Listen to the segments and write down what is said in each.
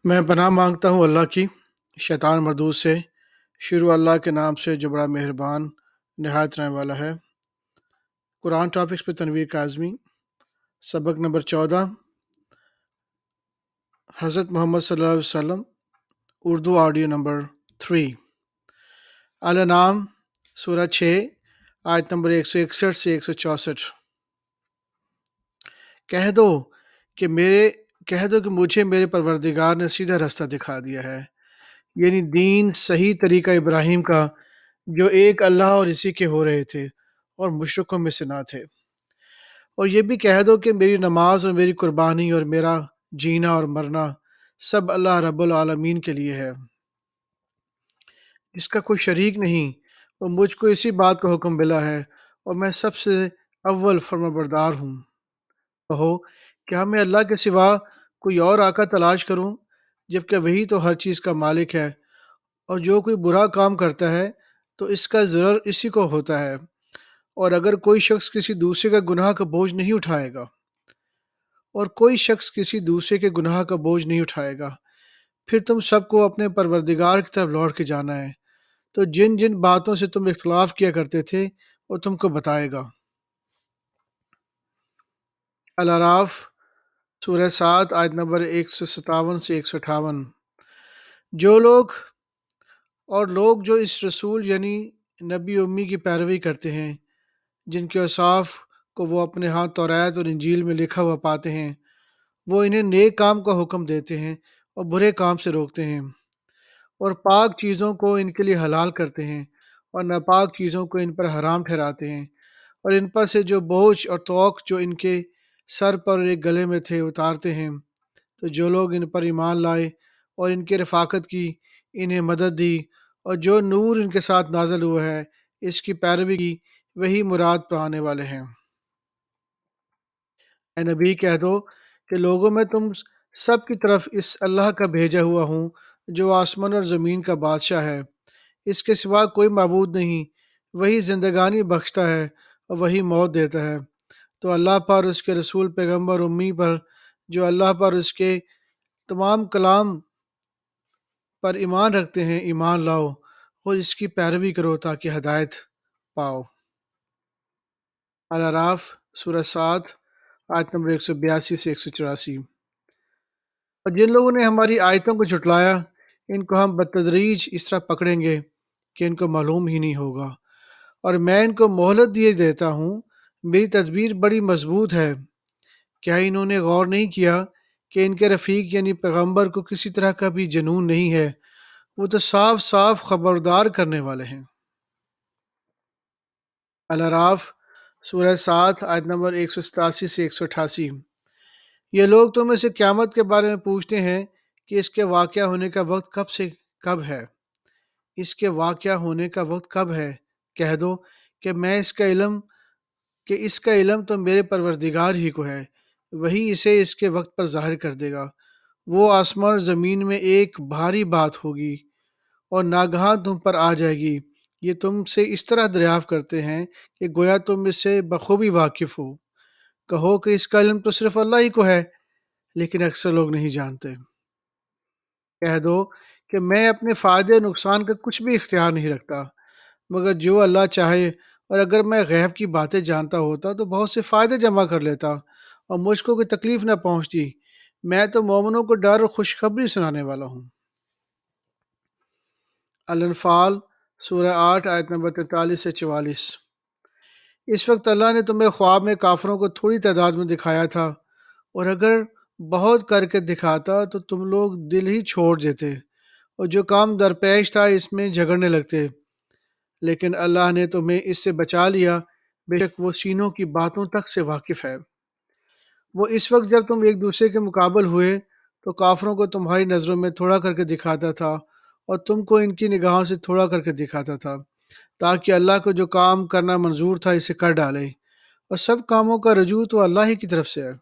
میں پناہ مانگتا ہوں اللہ کی شیطان مردود سے۔ شروع اللہ کے نام سے جو بڑا مہربان نہایت رحم والا ہے۔ قرآن ٹاپکس پہ تنویر کاظمی، سبق نمبر 14، حضرت محمد صلی اللہ علیہ وسلم، اردو آڈیو نمبر 3۔ الانعام سورہ 6 آیت نمبر 161 سے 164۔ کہہ دو کہ مجھے میرے پروردگار نے سیدھا راستہ دکھا دیا ہے، یعنی دین صحیح طریقہ ابراہیم کا، جو ایک اللہ اور اسی کے ہو رہے تھے اور مشرکوں میں سے نہ تھے۔ اور یہ بھی کہہ دو کہ میری نماز اور میری قربانی اور میرا جینا اور مرنا سب اللہ رب العالمین کے لیے ہے، جس کا کوئی شریک نہیں، اور مجھ کو اسی بات کا حکم ملا ہے، اور میں سب سے اول فرمانبردار ہوں۔ کہو، کیا میں اللہ کے سوا کوئی اور آقا تلاش کروں، جبکہ وہی تو ہر چیز کا مالک ہے، اور جو کوئی برا کام کرتا ہے تو اس کا ضرر اسی کو ہوتا ہے، اور اگر کوئی شخص کسی دوسرے کا گناہ کا بوجھ نہیں اٹھائے گا پھر تم سب کو اپنے پروردگار کی طرف لوٹ کے جانا ہے، تو جن جن باتوں سے تم اختلاف کیا کرتے تھے وہ تم کو بتائے گا۔ الاعراف سورہ 7 آیت نمبر 157 سے 158۔ جو لوگ جو اس رسول یعنی نبی امی کی پیروی کرتے ہیں، جن کے اوصاف کو وہ اپنے ہاں توریت اور انجیل میں لکھا ہوا پاتے ہیں، وہ انہیں نیک کام کا حکم دیتے ہیں اور برے کام سے روکتے ہیں، اور پاک چیزوں کو ان کے لیے حلال کرتے ہیں اور ناپاک چیزوں کو ان پر حرام ٹھہراتے ہیں، اور ان پر سے جو بوجھ اور توق جو ان کے سر پر اور ایک گلے میں تھے اتارتے ہیں۔ تو جو لوگ ان پر ایمان لائے اور ان کی رفاقت کی، انہیں مدد دی، اور جو نور ان کے ساتھ نازل ہوا ہے اس کی پیروی کی، وہی مراد پانے والے ہیں۔ اے نبی، کہہ دو کہ لوگوں میں تم سب کی طرف اس اللہ کا بھیجا ہوا ہوں، جو آسمان اور زمین کا بادشاہ ہے، اس کے سوا کوئی معبود نہیں، وہی زندگانی بخشتا ہے اور وہی موت دیتا ہے۔ تو اللہ پر، اس کے رسول پیغمبر امی پر، جو اللہ پر اس کے تمام کلام پر ایمان رکھتے ہیں، ایمان لاؤ اور اس کی پیروی کرو تاکہ ہدایت پاؤ۔ الاعراف سورہ 7 آیت نمبر 182 سے 184۔ اور جن لوگوں نے ہماری آیتوں کو جھٹلایا، ان کو ہم بتدریج اس طرح پکڑیں گے کہ ان کو معلوم ہی نہیں ہوگا، اور میں ان کو مہلت دیے دیتا ہوں، میری تدبیر بڑی مضبوط ہے۔ کیا انہوں نے غور نہیں کیا کہ ان کے رفیق یعنی پیغمبر کو کسی طرح کا بھی جنون نہیں ہے؟ وہ تو صاف صاف خبردار کرنے والے ہیں۔ الاعراف سورہ 7 آیت نمبر 187 سے 188۔ یہ لوگ تم میں سے قیامت کے بارے میں پوچھتے ہیں کہ اس کے واقعہ ہونے کا وقت کب ہے؟ اس کے واقعہ ہونے کا وقت کب ہے؟ کہہ دو کہ اس کا علم تو میرے پروردگار ہی کو ہے، وہی اسے اس کے وقت پر ظاہر کر دے گا۔ وہ آسمان اور زمین میں ایک بھاری بات ہوگی اور ناگہاں تم پر آ جائے گی۔ یہ تم سے اس طرح دریافت کرتے ہیں کہ گویا تم اس سے بخوبی واقف ہو۔ کہو کہ اس کا علم تو صرف اللہ ہی کو ہے، لیکن اکثر لوگ نہیں جانتے۔ کہہ دو کہ میں اپنے فائدے اور نقصان کا کچھ بھی اختیار نہیں رکھتا، مگر جو اللہ چاہے، اور اگر میں غیب کی باتیں جانتا ہوتا تو بہت سے فائدے جمع کر لیتا اور مجھ کو کوئی تکلیف نہ پہنچتی۔ میں تو مومنوں کو ڈر اور خوشخبری سنانے والا ہوں۔ الانفال سورہ 8 آیت نمبر 43 سے 44۔ اس وقت اللہ نے تمہیں خواب میں کافروں کو تھوڑی تعداد میں دکھایا تھا، اور اگر بہت کر کے دکھاتا تو تم لوگ دل ہی چھوڑ دیتے، اور جو کام درپیش تھا اس میں جھگڑنے لگتے، لیکن اللہ نے تمہیں اس سے بچا لیا، بے شک وہ سینوں کی باتوں تک سے واقف ہے۔ وہ اس وقت جب تم ایک دوسرے کے مقابل ہوئے تو کافروں کو تمہاری نظروں میں تھوڑا کر کے دکھاتا تھا، اور تم کو ان کی نگاہوں سے تھوڑا کر کے دکھاتا تھا، تاکہ اللہ کو جو کام کرنا منظور تھا اسے کر ڈالے، اور سب کاموں کا رجوع تو اللہ ہی کی طرف سے ہے۔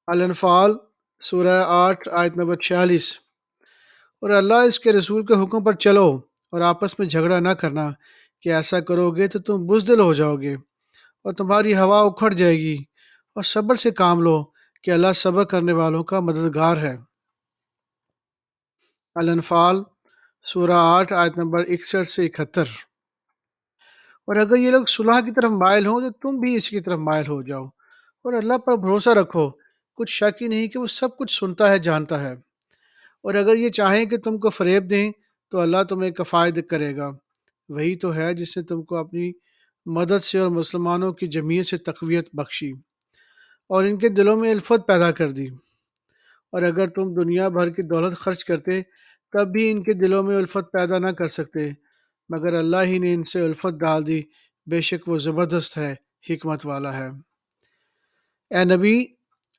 الانفال سورہ 8 آیت نمبر 46۔ اور اللہ اس کے رسول کے حکم پر چلو اور آپس میں جھگڑا نہ کرنا، کہ ایسا کرو گے تو تم بزدل ہو جاؤ گے اور تمہاری ہوا اکھڑ جائے گی، اور صبر سے کام لو کہ اللہ صبر کرنے والوں کا مددگار ہے۔ الانفال سورہ 8 آیت نمبر 61 سے 71۔ اور اگر یہ لوگ صلح کی طرف مائل ہوں تو تم بھی اس کی طرف مائل ہو جاؤ، اور اللہ پر بھروسہ رکھو، کچھ شک ہی نہیں کہ وہ سب کچھ سنتا ہے، جانتا ہے۔ اور اگر یہ چاہیں کہ تم کو فریب دیں تو اللہ تمہیں کفایت کرے گا، وہی تو ہے جس نے تم کو اپنی مدد سے اور مسلمانوں کی جمعیت سے تقویت بخشی اور ان کے دلوں میں الفت پیدا کر دی۔ اور اگر تم دنیا بھر کی دولت خرچ کرتے تب بھی ان کے دلوں میں الفت پیدا نہ کر سکتے، مگر اللہ ہی نے ان سے الفت ڈال دی، بے شک وہ زبردست ہے، حکمت والا ہے۔ اے نبی،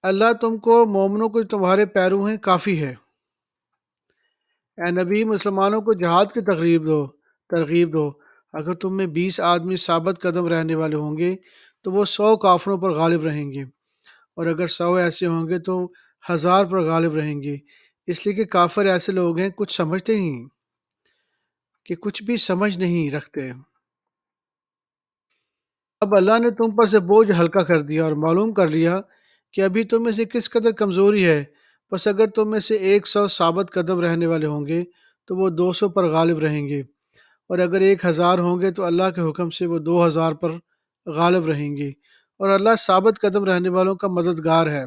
اللہ تم کو مومنوں کو جو تمہارے پیرو ہیں کافی ہے۔ اے نبی، مسلمانوں کو جہاد کی ترغیب دو۔ اگر تم میں 20 آدمی ثابت قدم رہنے والے ہوں گے تو وہ 100 کافروں پر غالب رہیں گے، اور اگر 100 ایسے ہوں گے تو 1000 پر غالب رہیں گے، اس لیے کہ کافر ایسے لوگ ہیں کچھ بھی سمجھ نہیں رکھتے۔ اب اللہ نے تم پر سے بوجھ ہلکا کر دیا اور معلوم کر لیا کہ ابھی تم میں سے کس قدر کمزوری ہے، بس اگر تم میں سے 100 ثابت قدم رہنے والے ہوں گے تو وہ 200 پر غالب رہیں گے، اور اگر 1000 ہوں گے تو اللہ کے حکم سے وہ 2000 پر غالب رہیں گے، اور اللہ ثابت قدم رہنے والوں کا مددگار ہے۔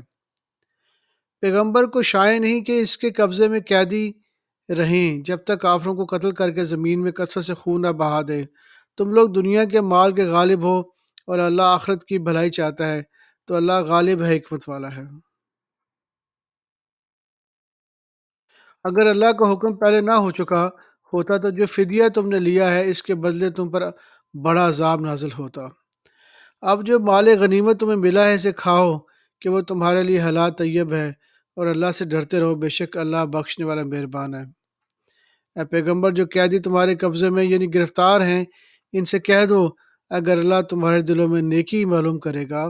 پیغمبر کو شائع نہیں کہ اس کے قبضے میں قیدی رہیں جب تک کافروں کو قتل کر کے زمین میں کثرت سے خون نہ بہا دے۔ تم لوگ دنیا کے مال کے غالب ہو اور اللہ آخرت کی بھلائی چاہتا ہے، تو اللہ غالب ہے، حکمت والا ہے۔ اگر اللہ کا حکم پہلے نہ ہو چکا ہوتا تو جو فدیہ تم نے لیا ہے اس کے بدلے تم پر بڑا عذاب نازل ہوتا۔ اب جو مال غنیمت تمہیں ملا ہے اسے کھاؤ کہ وہ تمہارے لیے حلال طیب ہے، اور اللہ سے ڈرتے رہو، بے شک اللہ بخشنے والا مہربان ہے۔ اے پیغمبر، جو قیدی تمہارے قبضے میں یعنی گرفتار ہیں ان سے کہہ دو، اگر اللہ تمہارے دلوں میں نیکی معلوم کرے گا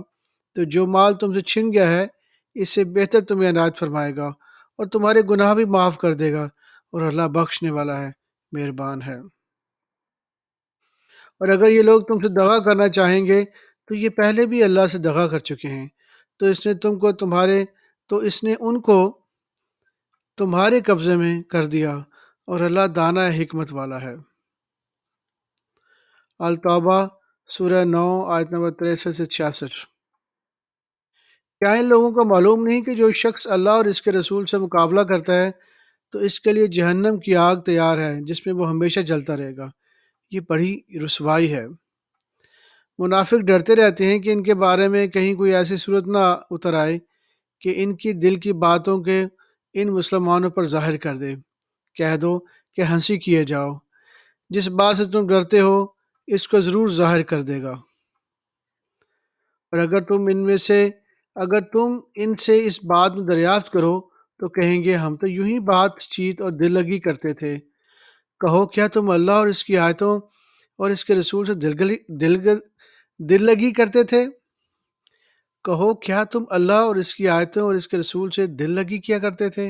تو جو مال تم سے چھن گیا ہے اس سے بہتر تمہیں عنایت فرمائے گا، اور تمہارے گناہ بھی معاف کر دے گا، اور اللہ بخشنے والا ہے، مہربان ہے۔ اور اگر یہ لوگ تم سے دغا کرنا چاہیں گے تو یہ پہلے بھی اللہ سے دغا کر چکے ہیں، تو اس نے ان کو تمہارے قبضے میں کر دیا، اور اللہ دانا ہے، حکمت والا ہے۔ التوبہ سورہ 9 آیت نمبر 63 سے 66۔ کیا ان لوگوں کو معلوم نہیں کہ جو شخص اللہ اور اس کے رسول سے مقابلہ کرتا ہے تو اس کے لیے جہنم کی آگ تیار ہے جس میں وہ ہمیشہ جلتا رہے گا، یہ بڑی رسوائی ہے۔ منافق ڈرتے رہتے ہیں کہ ان کے بارے میں کہیں کوئی ایسی صورت نہ اتر آئے کہ ان کی دل کی باتوں کے ان مسلمانوں پر ظاہر کر دے۔ کہہ دو کہ ہنسی کیے جاؤ، جس بات سے تم ڈرتے ہو اس کو ضرور ظاہر کر دے گا، اور اگر تم ان سے اس بات میں دریافت کرو تو کہیں گے ہم تو یوں ہی بات چیت اور دل لگی کرتے تھے۔ کہو کیا تم اللہ اور اس کی آیتوں اور اس کے رسول سے دل لگی کرتے تھے؟ کہو کیا تم اللہ اور اس کی آیتوں اور اس کے رسول سے دل لگی کیا کرتے تھے؟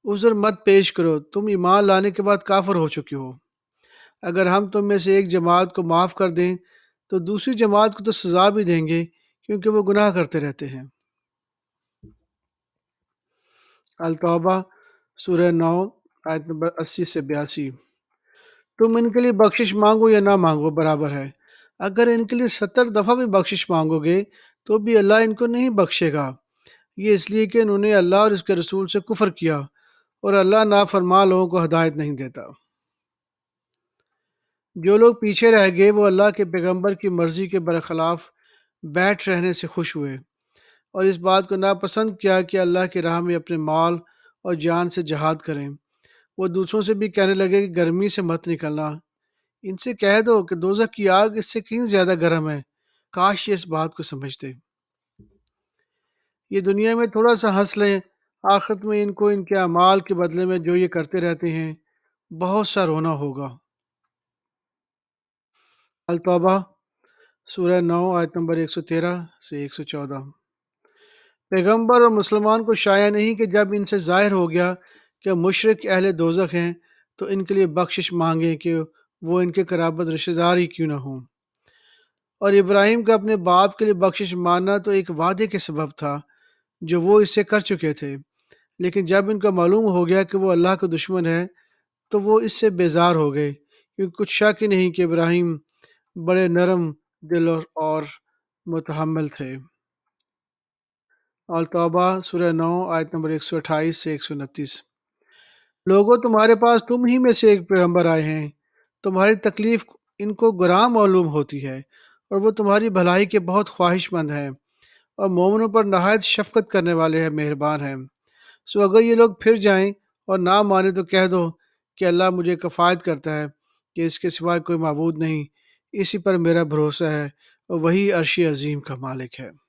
عذر مت پیش کرو، تم ایمان لانے کے بعد کافر ہو چکے ہو۔ اگر ہم تم میں سے ایک جماعت کو معاف کر دیں تو دوسری جماعت کو تو سزا بھی دیں گے کیونکہ وہ گناہ کرتے رہتے ہیں۔ التوبہ سورہ 9 آیت نمبر 80 سے 82۔ تم ان کے لیے بخشش مانگو یا نہ مانگو برابر ہے، اگر ان کے لیے 70 دفعہ بھی بخشش مانگو گے تو بھی اللہ ان کو نہیں بخشے گا، یہ اس لیے کہ انہوں نے اللہ اور اس کے رسول سے کفر کیا، اور اللہ نافرمان لوگوں کو ہدایت نہیں دیتا۔ جو لوگ پیچھے رہ گئے وہ اللہ کے پیغمبر کی مرضی کے برخلاف بیٹھ رہنے سے خوش ہوئے، اور اس بات کو ناپسند کیا کہ اللہ کی راہ میں اپنے مال اور جان سے جہاد کریں۔ وہ دوسروں سے بھی کہنے لگے کہ گرمی سے مت نکلنا، ان سے کہہ دو کہ دوزخ کی آگ اس سے کہیں زیادہ گرم ہے، کاش یہ اس بات کو سمجھتے۔ یہ دنیا میں تھوڑا سا ہنس لیں، آخرت میں ان کو ان کے اعمال کے بدلے میں جو یہ کرتے رہتے ہیں بہت سا رونا ہوگا۔ التوبہ سورہ 9 آیت نمبر 113 سے 114۔ پیغمبر اور مسلمان کو شایع نہیں کہ جب ان سے ظاہر ہو گیا کہ مشرک اہل دوزخ ہیں تو ان کے لیے بخشش مانگیں کہ وہ ان کے قرابت رشتہ دار ہی کیوں نہ ہوں۔ اور ابراہیم کا اپنے باپ کے لیے بخشش ماننا تو ایک وعدے کے سبب تھا جو وہ اس سے کر چکے تھے، لیکن جب ان کو معلوم ہو گیا کہ وہ اللہ کا دشمن ہے تو وہ اس سے بیزار ہو گئے، کیونکہ کچھ شک ہی نہیں کہ ابراہیم بڑے نرم دل اور متحمل تھے۔ التوبہ سورہ 9 آیت نمبر 128 سے 129۔ لوگوں تمہارے پاس تم ہی میں سے ایک پیغمبر آئے ہیں، تمہاری تکلیف ان کو گراں معلوم ہوتی ہے اور وہ تمہاری بھلائی کے بہت خواہش مند ہیں اور مومنوں پر نہایت شفقت کرنے والے ہیں، مہربان ہیں۔ سو اگر یہ لوگ پھر جائیں اور نہ مانے تو کہہ دو کہ اللہ مجھے کفایت کرتا ہے کہ اس کے سوائے کوئی معبود نہیں، اسی پر میرا بھروسہ ہے اور وہی عرش عظیم کا مالک ہے۔